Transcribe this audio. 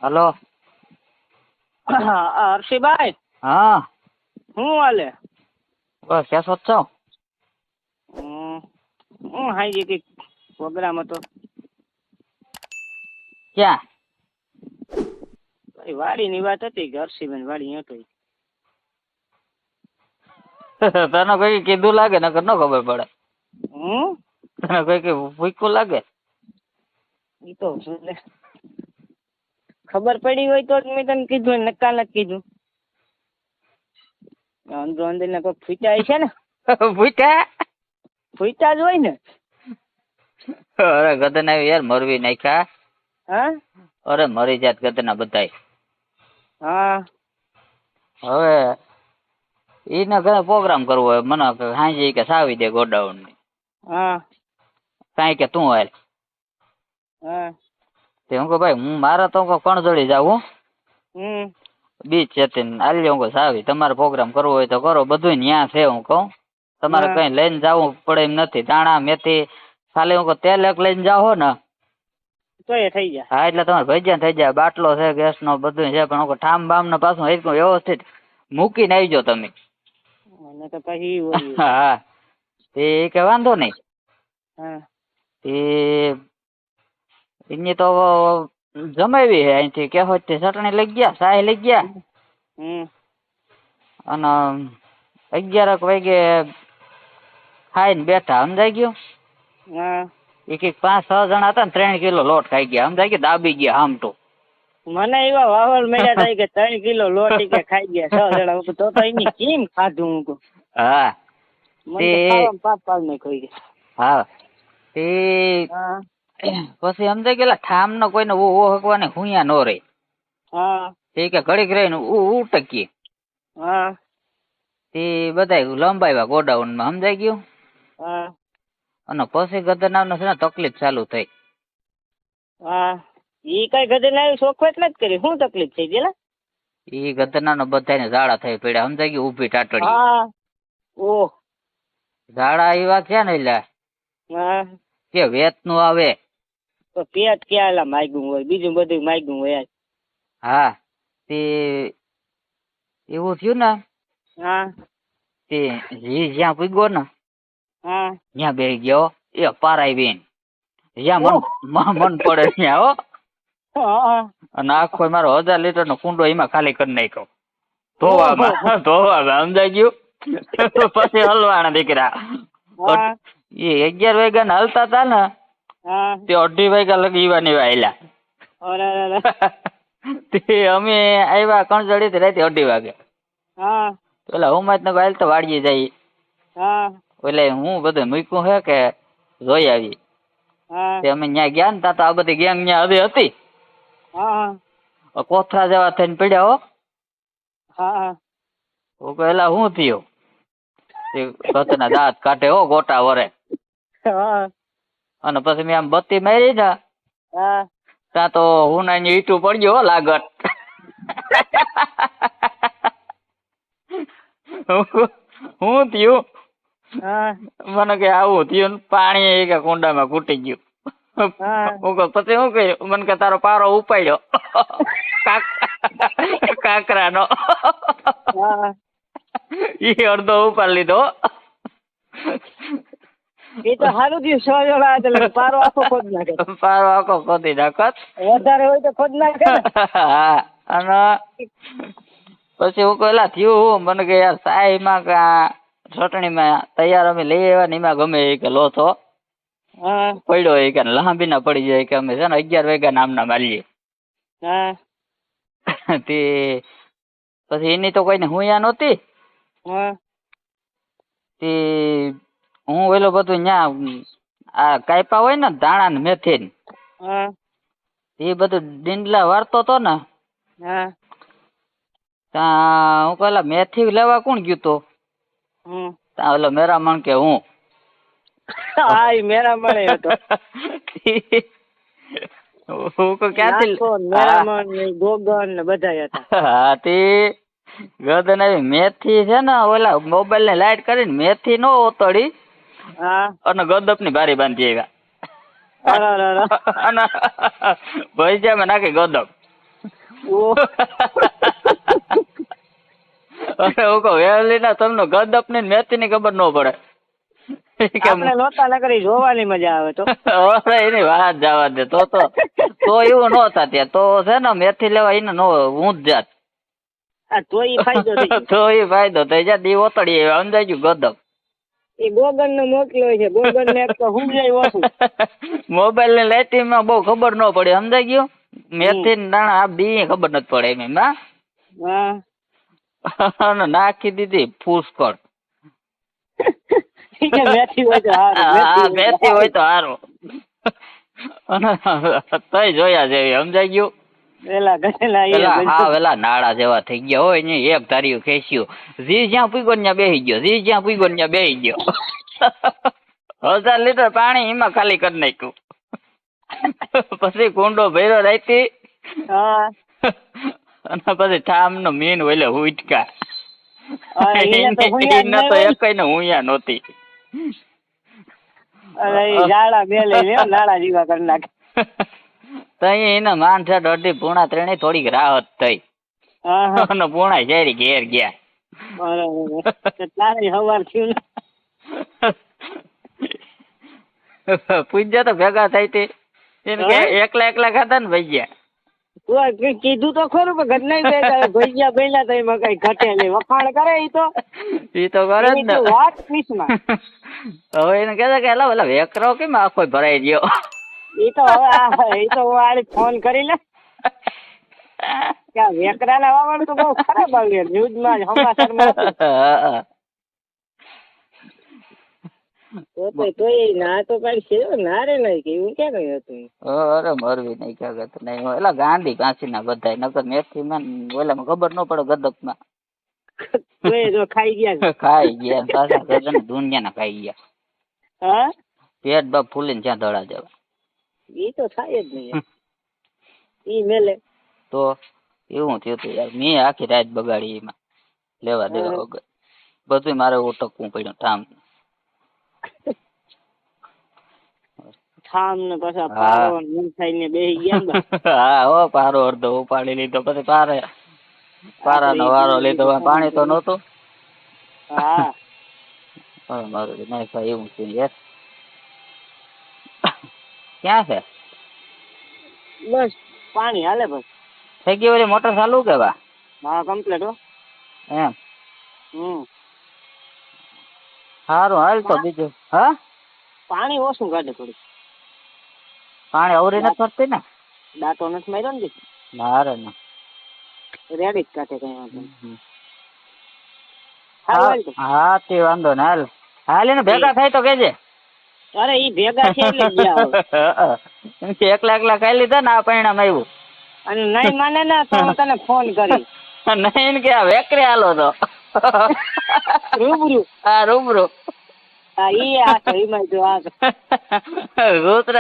Hello. Harshibhai, હા શું હાલે? બસ કેસો છો? હું હાઈ કઈક પ્રોગ્રામ હતો. ક્યાં? વાડીની વાત હતી કે હર્ષિભાઈ વાડી હતો. તને કોઈ કીધું લાગે નકર ન ખબર પડે. હું તને કોઈ ભૂખ્યું લાગે? ઈ તો ખબર પડી હોય તો જ મેં તને કીધું, નક્કા નથી કીધું. અંદરો અંદર ને કોઈ ફૂટ્યા છે ને? ફૂટ્યા જ હોય ને. અરે ગધન આવી યાર, મરવી નાખ્યા. હા અરે મરી જાત ગધના બધાય. હા હવે એને ઘરે પ્રોગ્રામ કરવો હોય મને હાંજે કે સાવી દે ગોડાઉન ની. હા કાંઈ કે તું હાલ. હા તે હું કહું ભાઈ હું મારા તો કણજોડી જાઉં. બીચ છે આલી હું સાવી તમારે પ્રોગ્રામ કરવો હોય તો કરો, બધું ન્યા છે. હું કહું તમારે હા કઈ લઈને જવું પડે એમ નથી. દાણા મેથી ખાલી હું તેલ એક લઈને જાઓ ને તો એ થઈ જાય. હા એટલે તમારે ભજીયા થઈ જાય. બાટલો છે ગેસ નો બધું છે, પણ હું ઠામ બામ ને પાછું એકદમ વ્યવસ્થિત મૂકીને આવજો તમે. અને તો પછી હોય. હા એ કે વાંધો નહીં. હા એની તો જમાવી હે અહીંથી કેહોદ થી ચટણી લઈ ગયા, સાય લઈ ગયા અને 11 વાગે ખાઈને બેઠા. સમજાઈ ગયું? હા એક 5-6 જણા હતા ને 3 કિલો લોટ ખાઈ ગયા. સમજાય કે દાબી ગયા આમટો. મને એવા વાવલ મળ્યા થાય કે 3 કિલો લોટ કે ખાઈ ગયા 6 જણા. તો એની કેમ ખાધું? હું હા મને તો ખાવામાં પાપ પાલ નહીં ખોઈ ગયા. હા તે હા પછી સમજાય ગયેલા ઠામ નો કોઈને ઓ હકવાને હુંયા નો રે. હા તે કે ઘડીક રહીને ઉટકી હા તે બધા લંબાવ્યા ગોડાઉન માં. સમજાઈ ગયું? હા અને પછી ગદનાવને છે ને તકલીફ ચાલુ થઈ. હા ઈ કઈ ગધેડ આવી શોખવટ નથી કરી. શું તકલીફ થઈ ગયેલા? ઈ ગદનાનો બધાને ઝાડા થઈ પડ્યા. સમજાઈ ગયું? ઊભી ટાટડી હા ઓહ ઝાડા એવા છે ને એટલે હા કે વેત નું આવે. તો પેટ ક્યાં માગ્યું હોય, બીજું બધું માગ્યું હોય. હા તે એવું થયું ને હા તે જ્યાં પૂગ્યો ને હા ત્યાં બે ગયો એ પારાઈ બેન જ્યાં ઓહ મન પડે ત્યાં. હો હા અને આખો મારો 1000 લીટર નો કુંડો એમાં ખાલી કરી નાખ્યો. ઓહો ધોવામાં સમજાઈ ગયું? પછી હલવાના દીકરા હા એ 11 વાગ્યા ને હલતા હતા ને હા તે 2:30 વાગ્યા લગી ઈવાની વાયલા. અરે તે અમે આવ્યા કણજડી થી રાતે 2:30 વાગે. હા પેલા હુમત ને વાયલ તો વાડીએ જાય. હા એટલે હું બધું મૂક્યું છે કે જોઈ આવી. હા તે અમે ત્યાં ગયા ને તા તો આ બધી ગેંગ ત્યાં હજી હતી. હા કોથળા જેવા થઈને પડ્યા. હો હા હું પેલા શું થયું? કતના દાંત કાઢે હો ગોટા વરે. હા અને પછી મેં આમ બત્તી મારી ને હા ત્યાં તો હું ના ઈટું પડ્યો લાગત. હું થયું? હા મને કે આવું થયું ને પાણી કે કુંડામાં ખૂટી ગયું. હા પછી શું કર્યું? મને કે તારો પારો ઉપાડ્યો કાકરા નો. હા ઈ અડધો ઉપાડી લીધો. એ તો સારું થયું 6 જણા હતા. પારો આખો ખોદ નાખે. પારો આખો ખોદી નાખત. વધારે હોય તો ખોદ નાખે ને. હા અને પછી હું કહેલા થયું મને કે યાર સાઈમાં કે ચટણીમાં તૈયાર અમે લઈ આવ્યા ને એમાં ગમે એ કે લોચો હા પડ્યો એ કે લાંબી ના પડી જાય કે અમે છે ને 11 વાગ્યા નામના મારીએ. હા તે પછી એની તો કોઈને હુંયા નહોતી. હા તે હું ઓલો બધું ન્યા આ કાપ્યા હોય ને ધાણા ને મેથી હા એ બધું ડીંડલા વાળતો તો ને હા ત્યાં હું પેલા મેથી લેવા કોણ ગયું તો ત્યાં ઓલો મેરામણ કે હું. હા એ મેરા મળે હતો. હું ક્યાંથી મેરામણ ગોગન ને બધા હતા. હા તે ગદન આવી મેથી છે ને ઓલા મોબાઈલ ને લાઈટ કરીને મેથી નો ઓતડી હા અને ગદપ ની બારી બાંધી આવ્યા. અરે અને ભજીયામાં નાખી ગદપ. ઓહ. અરે હું કહું વેલી ના તમને ગદપ ની મેથી ની ખબર ન પડે કે આપણે નહોતા નકરી જોવાની મજા આવે તો. અરે એની વાત જવા દે તો એવું ન થતી તો છે ને મેથી લેવા એને નો હું જ જાત. આ તોય ફાયદો થઈ ગયો. તો એ ફાયદો થઈ જાય દી ઓતડી સમજાઈ ગયું ગદપ. એ ગોગન નો મોકલ્યો છે ગોગન ને એક તો સમજાય ઓછું. મોબાઈલ ની લાઈટિંગ માં બહુ ખબર ન પડી સમજાઈ ગયું મેથી ને દાણા આ દી ખબર નથી પડે એમ ના. હા. નાખી દીધી પુષ્કળ. મેથી હોય તો હારું. હા મેથી હોય તો સારું. તઈ જોયા જેવી સમજાઈ ગયું. વેલા નાળા જેવા થઈ ગયા હોય ને એક ધાર્યું ખેંચ્યું જી જ્યાં પૂગ્યો ત્યાં બેસી ગયો જી જ્યાં પૂગ્યો ત્યાં બેસી ગયો. 1000 લીટર પાણી એમાં ખાલી કરી નાખ્યું. પછી કુંડો ભર્યો રાતી. અને પછી ઠામ નો મીન ઓલે ઉટકા. એને તો એકઈ ને હુંયા નહોતી. તઈ એના માનસાટ અઢી પૂણા ત્રણે થોડીક રાહત થઈ. અને પૂણા શેરી ઘેર ગયા. પૂજ્યા તો ભેગા થઈ તે એકલા ખાતા ને ભાઈ ગયા. કીધું તો ખરું પણ ઘરના ભૈયા બન્યા તો એમાં કઈ ઘટે નહીં વખાણ કરે ઈ તો કરે જ ને વાત પીસમાં. હવે એને કહેતા કે એલા વેકરો કેમ આખો ભરાઈ ગયો. ઈ તો હવે ફોન કરી લે ક્યાં વેકરા ના વાવડ તો બહુ ખરાબ આવ્યું ન્યૂઝ માં સમાચારમાં. ના તો કઈ છે ના રે નહીં કે એવું ક્યાં કઈ હતું. અરે મરવી નહીં ક્યાં ગત નહીં એલા ગાંધી કાંસી ના બધા નકર મેથી માં ઓલામાં ખબર ન પડે ગદપ માં. ખાઈ ગયા ખાઈ ગયા પાછા દુનિયા ના ખાઈ ગયા. હા પેટ બાપ ફૂલીને ત્યાં ધડા જવા. ઈ તો થાય જ નહીં ઈ મેલે તો એવું થયું હતું યાર મેં આખી રાત બગાડી એમાં લેવા દેવા વગર બધું મારે ઉટકવું પડ્યું ઠામ ને પાછા પારો ને બેહી ગયા. હા હો પારો અડધો ઉપાડી લીધો પછી પારાનો વારો લીધો પાણી તો નહોતું. હા મારું નહીં ભાઈ એવું છે યાર. ક્યાં છે બસ પાણી હાલે બસ થઈ ગઈ ઓલી મોટર ચાલુ કે બા. હા કમ્પ્લીટ હો એમ. સારું હાલ તો બીજું હા પાણી ઓછું કાઢે થોડું. પાણી અવરી નથી ફરતી ને દાંતો નથી માર્યો ને ના રે ના રેડી જ કાઢે કઈ વાંધો. હા તે વાંધો ને હાલ હાલ એને ભેગા થાય તો કેજે. અરે ઈ ભેગા છે એટલે ગયા એકલા ખાઈ લીધા ને આ પરિણામ આવ્યું. અને નહીં માને ને તો હું તને ફોન કરી. નહીં કે આ વેકરે હાલો તો રૂબરૂ. હા રૂબરૂ. હા ઈ આ એમાં જો આ